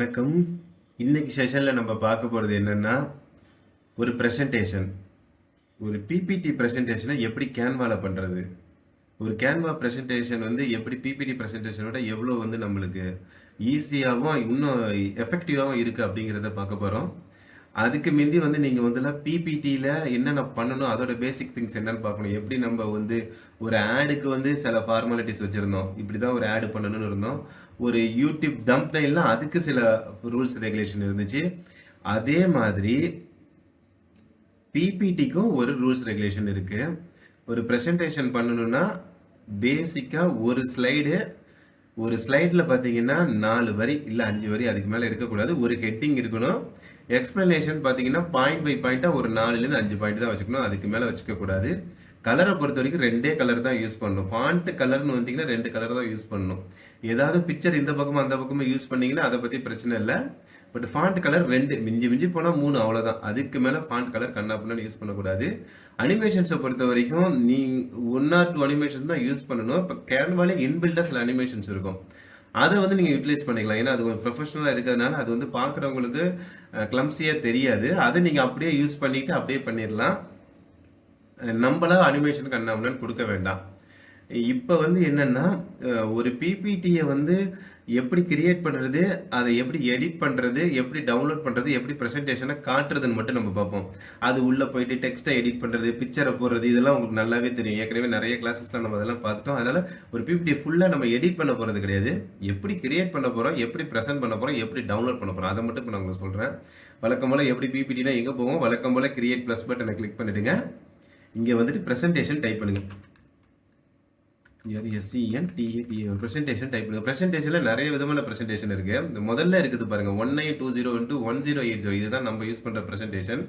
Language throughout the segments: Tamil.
வணக்கம். இன்னைக்கு செஷன்ல நம்ம பார்க்க போறது என்னன்னா, ஒரு பிரசன்டேஷன். ஒரு பிபிடி பிரசன்டேஷனை எப்படி கேன்வால பண்றது? ஒரு கேன்வா பிரசன்டேஷன் எப்படி பிபிடி பிரசன்டேஷனோட எவ்வளோ நம்மளுக்கு ஈஸியாவும், இன்னும் எஃபெக்டிவாவும் இருக்கு அப்படிங்கிறத பார்க்க போறோம். அதுக்கு மிந்தி நீங்க பிபிடியில என்னென்ன பண்ணணும், அதோட பேசிக் திங்ஸ் என்னன்னு பார்க்கணும். எப்படி நம்ம ஒரு ஆடுக்கு சில ஃபார்மாலிட்டிஸ் வச்சிருந்தோம். இப்படிதான் ஒரு ஆடு பண்ணணும்னு இருந்தோம். ஒரு யூடியூப் தம்ப்நெயில்னா அதுக்கு சில ரூல்ஸ் ரெகுலேஷன் இருந்துச்சு. அதே மாதிரி பிபிடிக்கும் ஒரு ரூல்ஸ் ரெகுலேஷன் இருக்கு. ஒரு பிரசன்டேஷன் பண்ணணும்னா பேசிக்கா ஒரு ஸ்லைட்ல பாத்தீங்கன்னா 4 வரி இல்ல 5 வரி, அதுக்கு மேல இருக்கக்கூடாது. ஒரு ஹெட்டிங் இருக்கணும். எக்ஸ்பிளனேஷன் பாத்தீங்கன்னா பாயிண்ட் பை பாயிண்டா ஒரு 4ல இருந்து 5 பாயிண்ட் தான் வச்சுக்கணும். அதுக்கு மேல வச்சுக்க கூடாது. கலரை பொறுத்த வரைக்கும் 2 கலர் தான் யூஸ் பண்ணணும். ஃபாண்ட் கலர்னு வந்தீங்கன்னா 2 கலர் தான் யூஸ் பண்ணணும். ஏதாவது பிக்சர் இந்த பக்கமும் அந்த பக்கமும் யூஸ் பண்ணீங்கன்னா அதை பத்தி பிரச்சனை இல்லை. பட் ஃபாண்ட் கலர் 2, மிஞ்சி மிஞ்சி போனா 3, அவ்வளவுதான். அதுக்கு மேல ஃபாண்ட் கலர் கண்ணாப்புன்னு யூஸ் பண்ணக்கூடாது. அனிமேஷன்ஸை பொறுத்த வரைக்கும் நீ 1 or 2 அனிமேஷன் தான் யூஸ் பண்ணணும். இப்போ கேன்வாலே இன்பில்டா சில அனிமேஷன்ஸ் இருக்கும். அதை நீங்க யூட்டிலைஸ் பண்ணிக்கலாம். ஏன்னா அது ஒரு ப்ரொஃபஷனலா இருக்கிறதுனால அது பாக்குறவங்களுக்கு கிளம்சியா தெரியாது. அதை நீங்க அப்படியே யூஸ் பண்ணிட்டு அப்படியே பண்ணிடலாம். நம்மளா அனிமேஷன் கண்ணாமன்னு கொடுக்க வேண்டாம். இப்ப என்னன்னா, ஒரு பிபிடியை எப்படி கிரியேட் பண்றது, அதை எப்படி எடிட் பண்றது, எப்படி டவுன்லோட் பண்றது, எப்படி பிரசன்டேஷனை காட்டுறதுன்னு மட்டும் நம்ம பார்ப்போம். அது உள்ள போயிட்டு டெக்ஸ்ட்டை எடிட் பண்றது, பிக்சரை போடுறது, இதெல்லாம் உங்களுக்கு நல்லாவே தெரியும். ஏற்கனவே நிறைய கிளாஸஸ்ல நம்ம அதெல்லாம் பார்த்துட்டோம். அதனால ஒரு பிபிடி ஃபுல்லா நம்ம எடிட் பண்ண போறது கிடையாது. எப்படி கிரியேட் பண்ண போறோம், எப்படி பிரசன்ட் பண்ண போறோம், எப்படி டவுன்லோட் பண்ண போறோம், அதை மட்டும் இப்போ நான் உங்களுக்கு சொல்றேன். வழக்கம் போல எப்படி பிபிடினா எங்க போவோம், வழக்கம் போல கிரியேட் பிளஸ் பட்டனை கிளிக் பண்ணிடுங்க. இங்க பிரசன்டேஷன் டைப் பண்ணுங்க. பிரசன்டேஷன் டைப் பண்ணுங்க. பிரசன்டேஷன்ல நிறைய விதமான பிரசன்டேஷன் இருக்கு. முதல்ல இருக்குது பாருங்க 1920x1080. இதுதான் நம்ம யூஸ் பண்ற பிரசன்டேஷன்.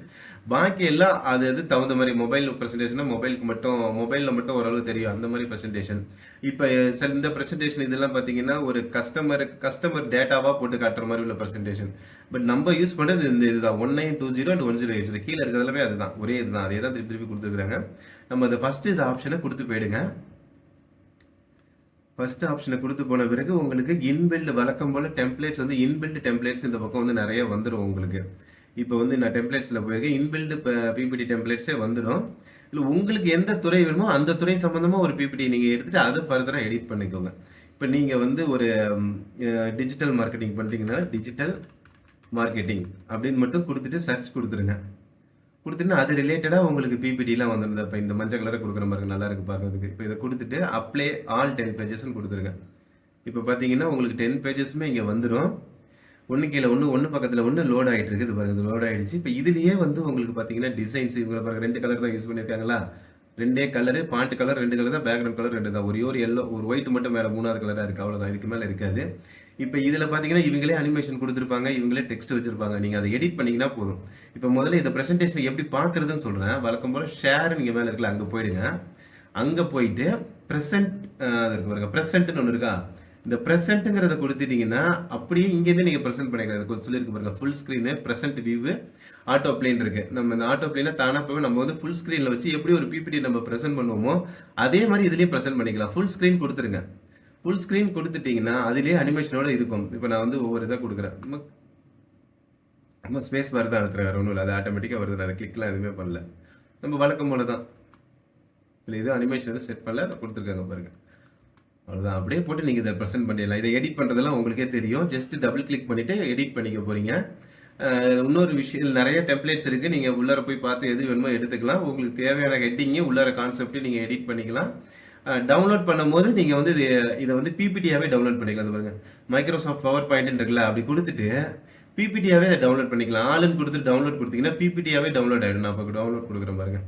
பாக்கி எல்லாம் அது தகுந்த மாதிரி மொபைல் பிரசன்டேஷன் மொபைல்ல மட்டும் ஓரளவு தெரியும். அந்த மாதிரி பிரசன்டேஷன். இப்ப இந்த பிரசன்டேஷன் இதெல்லாம் பாத்தீங்கன்னா ஒரு கஸ்டமர் டேட்டாவா போட்டு காட்டுற மாதிரி உள்ள பிரசன்டேஷன். பட் நம்ம யூஸ் பண்றது இதுதான் 1920 and 1080. கீழே இருக்கிறதுலவே அதுதான், ஒரே இதுதான். அதே தான் திருப்பி கொடுத்துருக்காங்க. நம்ம அதை ஃபர்ஸ்ட் இந்த ஆப்ஷனை கொடுத்து போயிடுங்க. ஃபர்ஸ்ட் ஆப்ஷனை கொடுத்து போன பிறகு உங்களுக்கு இன்பில்ட் வழக்கம் போல டெம்ப்ளேட்ஸ் இன்பில்ட் டெம்ப்ளேட்ஸ் இந்த பக்கம் நிறைய வந்துடும் உங்களுக்கு. இப்போ நான் டெம்ப்ளேட்ஸ்ல போயிருக்கேன். இன்பில்ட் பிபிடி டெம்ப்ளேட்ஸே வந்துடும். இல்லை உங்களுக்கு எந்த துறை வேணுமோ அந்த துறை சம்பந்தமா ஒரு பிபிடி நீங்க எடுத்துட்டு அதை ஃபர்தரா எடிட் பண்ணிக்கோங்க. இப்போ நீங்க ஒரு டிஜிட்டல் மார்க்கெட்டிங் பண்றீங்கன்னா டிஜிட்டல் மார்க்கெட்டிங் அப்படின்னு மட்டும் கொடுத்துட்டு சர்ச் கொடுத்துருங்க. கொடுத்துட்டு அது ரிலேட்டடா உங்களுக்கு பிபிடிலாம் வந்துருந்தா. இப்போ இந்த மஞ்சள் கலரை கொடுக்குற மாதிரி நல்லா இருக்கு பார்க்கறதுக்கு. இப்போ இதை கொடுத்துட்டு அப்ளை ஆல் 10 பேஜஸ்ன்னு கொடுத்துருங்க. இப்போ பார்த்தீங்கன்னா உங்களுக்கு 10 பேஜஸ்மே இங்கே வந்துடும். ஒன்று கீழே ஒன்று பக்கத்தில் ஒன்று லோட் ஆகிட்டு இருக்குது. இது பாருங்க, லோட் ஆகிடுச்சு. இப்போ இதுலேயே உங்களுக்கு பார்த்தீங்கன்னா டிசைன்ஸ் இவங்க பாருங்க 2 கலர் தான் யூஸ் பண்ணியிருக்காங்களா. 2 கலரு, பாண்ட் கலர் 2 கலர் தான், பேக்ரவுண்ட் கலர் 2 தான். ஒரு எல்லோ ஒரு ஒயிட் மட்டும் மேலே 3வது கலராக இருக்குது. அவ்வளோதான், இதுக்கு மேலே இருக்காது. இப்போ இதில் பார்த்தீங்கன்னா இவங்களே அனிமேஷன் கொடுத்துருப்பாங்க, இவங்களே டெக்ஸ்ட் வச்சிருப்பாங்க. நீங்கள் அதை எடிட் பண்ணீங்கன்னா போதும். இப்போ முதல்ல இந்த பிரசன்டேஷன் எப்படி பார்க்குறதுன்னு சொல்கிறேன். வழக்கம் போல் ஷேர் நீங்கள் மேலே இருக்குல்ல, அங்கே போயிடுங்க. அங்கே போயிட்டு ப்ரெசென்ட் இருக்கு பாருங்க, ப்ரெசென்ட்னு ஒன்று இருக்கா. இந்த ப்ரெசென்ட்டுங்கிறத கொடுத்துட்டீங்கன்னா அப்படியே இங்கேருந்து நீங்கள் ப்ரெசென்ட் பண்ணிக்கலாம். சொல்லியிருக்கு பாருங்க, full screen, present view, auto plane இருக்கு. நம்ம இந்த ஆட்டோ பிளேனை தானா போய் நம்ம ஃபுல் ஸ்க்ரீனில் வச்சு எப்படி ஒரு பிபிடி நம்ம ப்ரெசென்ட் பண்ணுவோமோ அதே மாதிரி இதுலேயும் ப்ரெசென்ட் பண்ணிக்கலாம். ஃபுல் ஸ்க்ரீன் கொடுத்துருங்க. ஃபுல் ஸ்க்ரீன் கொடுத்துட்டீங்கன்னா அதுலேயே அனிமேஷனோட இருக்கும். இப்போ நான் ஒவ்வொரு இதாக கொடுக்குறேன். நம்ம ஸ்பேஸ் பார் தான் அழுத்துறேன், வேறு ஒன்றும் இல்லை. அது ஆட்டோமேட்டிக்காக வருது. அதை கிளிக்லாம் எதுவுமே பண்ணல. நம்ம வழக்கம் போல தான். இல்லை இது அனிமேஷன் எதுவும் செட் பண்ணல, கொடுத்துருக்காங்க பாருங்க. அவ்வளோதான். அப்படியே போட்டு நீங்கள் இதை ப்ரெசென்ட் பண்ணிடலாம். இதை எடிட் பண்ணுறதெல்லாம் உங்களுக்கே தெரியும். ஜஸ்ட் டபுள் கிளிக் பண்ணிவிட்டு எடிட் பண்ணிக்க போகிறீங்க. இன்னொரு விஷயம், நிறைய டெம்ப்ளேட்ஸ் இருக்குது. நீங்கள் உள்ளார போய் பார்த்து எது வேணுமோ எடுத்துக்கலாம். உங்களுக்கு தேவையான ஹெட்டிங்கு உள்ளார கான்செப்டையும் நீங்கள் எடிட் பண்ணிக்கலாம். டவுன்லோட் பண்ணும்போது நீங்கள் இதை பிபிடியாவே டவுன்லோட் பண்ணிக்கலாம். அது பாருங்க, மைக்ரோசாஃப்ட் பவர் பாயிண்ட் இருக்குல்ல, அப்படி கொடுத்துட்டு பிபிடியாவே அதை டவுன்லோட் பண்ணிக்கலாம். ஆளுன்னு கொடுத்துட்டு டவுன்லோட் கொடுத்தீங்கன்னா பிபிடியாவே டவுன்லோட் ஆகிடும். நான் இப்போ டவுன்லோட் கொடுக்குறேன் பாருங்க.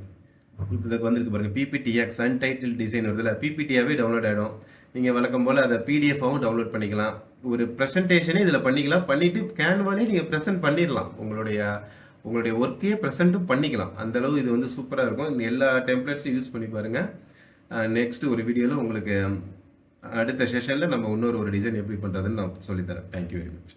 இதுக்கு வந்திருக்கு பாருங்க, பிபிடிஎக்ஸ் அன்டைட்டில் டிசைன் வருதுல, பிபிடியாவே டவுன்லோட் ஆகிடும். நீங்கள் வழக்கம் போல் அதை பிடிஎஃபாகவும் டவுன்லோட் பண்ணிக்கலாம். ஒரு ப்ரெசன்டேஷனே இதில் பண்ணிக்கலாம். பண்ணிட்டு கேன்வாலே நீங்கள் ப்ரெசென்ட் பண்ணிடலாம். உங்களுடைய ஒர்க்கையே ப்ரெசென்ட்டும் பண்ணிக்கலாம். அந்த அளவு இது சூப்பராக இருக்கும். இந்த எல்லா டெம்ப்ளேட்ஸும் யூஸ் பண்ணி பாருங்க. நெக்ஸ்ட் ஒரு வீடியோவில் உங்களுக்கு அடுத்த செஷனில் நம்ம இன்னொரு டிசைன் எப்படி பண்ணுறதுன்னு நான் சொல்லித்தரேன். Thank you very much.